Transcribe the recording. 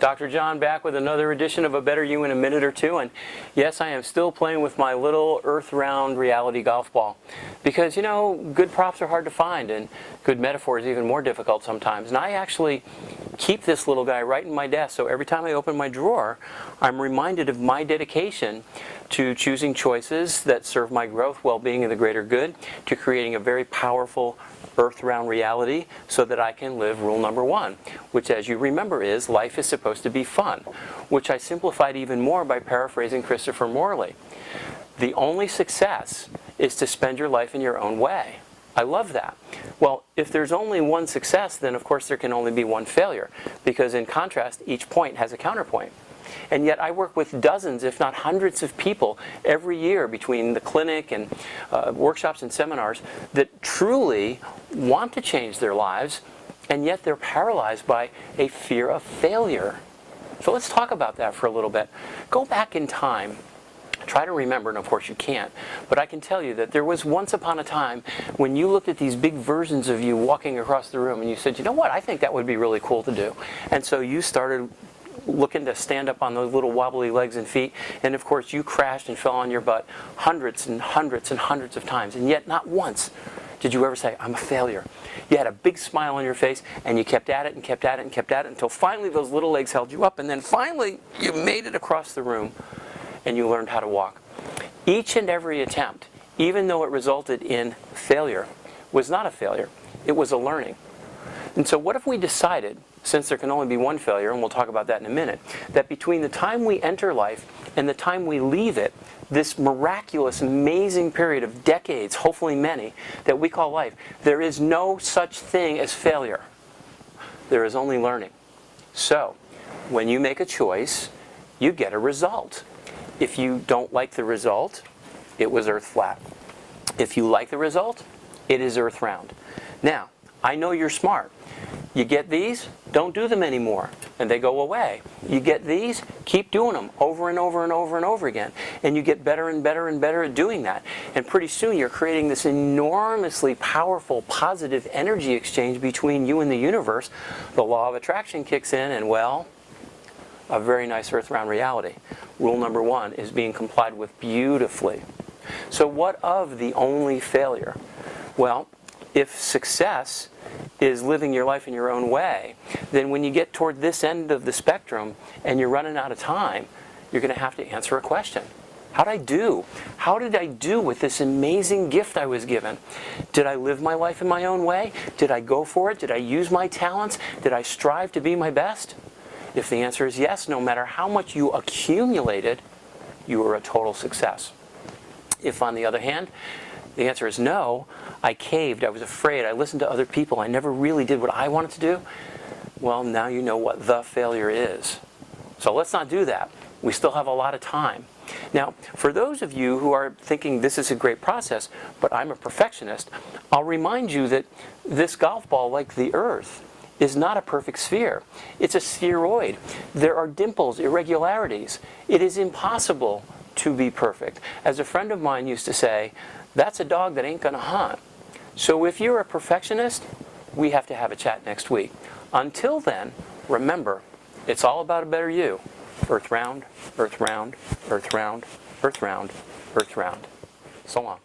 Dr. John back with another edition of A Better You in a minute or two, and yes, I am still playing with my little earth-round reality golf ball. Because, you know, good props are hard to find, and good metaphor is even more difficult sometimes. And I actually keep this little guy right in my desk, so every time I open my drawer, I'm reminded of my dedication to choosing choices that serve my growth, well-being, and the greater good, to creating a very powerful earth-round reality so that I can live rule number one, which, as you remember, is life is supposed to be fun, which I simplified even more by paraphrasing Christopher Morley. The only success is to spend your life in your own way. I love that. Well, if there's only one success, then of course there can only be one failure, because in contrast, each point has a counterpoint. And yet I work with dozens, if not hundreds of people every year between the clinic and workshops and seminars that truly want to change their lives, and yet they're paralyzed by a fear of failure. So let's talk about that for a little bit. Go back in time. Try to remember, and of course you can't, but I can tell you that there was once upon a time when you looked at these big versions of you walking across the room and you said, you know what, I think that would be really cool to do. And so you started looking to stand up on those little wobbly legs and feet, and of course you crashed and fell on your butt hundreds and hundreds and hundreds of times, and yet not once did you ever say, I'm a failure. You had a big smile on your face, and you kept at it and kept at it and kept at it until finally those little legs held you up, and then finally you made it across the room and you learned how to walk. Each and every attempt, even though it resulted in failure, was not a failure. It was a learning. And so what if we decided, since there can only be one failure, and we'll talk about that in a minute, that between the time we enter life and the time we leave it, this miraculous, amazing period of decades, hopefully many, that we call life, there is no such thing as failure. There is only learning. So, when you make a choice, you get a result. If you don't like the result, it was earth flat. If you like the result, it is earth round. Now, I know you're smart. You get these, don't do them anymore, and they go away. You get these, keep doing them over and over and over and over again, and you get better and better and better at doing that. And pretty soon you're creating this enormously powerful positive energy exchange between you and the universe. The law of attraction kicks in, and well, a very nice earth-round reality. Rule number one is being complied with beautifully. So what of the only failure? Well, if success is living your life in your own way, then when you get toward this end of the spectrum and you're running out of time, you're going to have to answer a question. How'd I do? How did I do with this amazing gift I was given? Did I live my life in my own way? Did I go for it? Did I use my talents? Did I strive to be my best? If the answer is yes, no matter how much you accumulated, you were a total success. If, on the other hand, the answer is no, I caved, I was afraid, I listened to other people, I never really did what I wanted to do, well, now you know what the failure is. So let's not do that. We still have a lot of time. Now, for those of you who are thinking this is a great process, but I'm a perfectionist, I'll remind you that this golf ball, like the Earth, is not a perfect sphere. It's a spheroid. There are dimples, irregularities. It is impossible to be perfect. As a friend of mine used to say, that's a dog that ain't gonna hunt. So if you're a perfectionist, we have to have a chat next week. Until then, remember, it's all about a better you. Earth round, earth round, earth round, earth round, earth round. So long.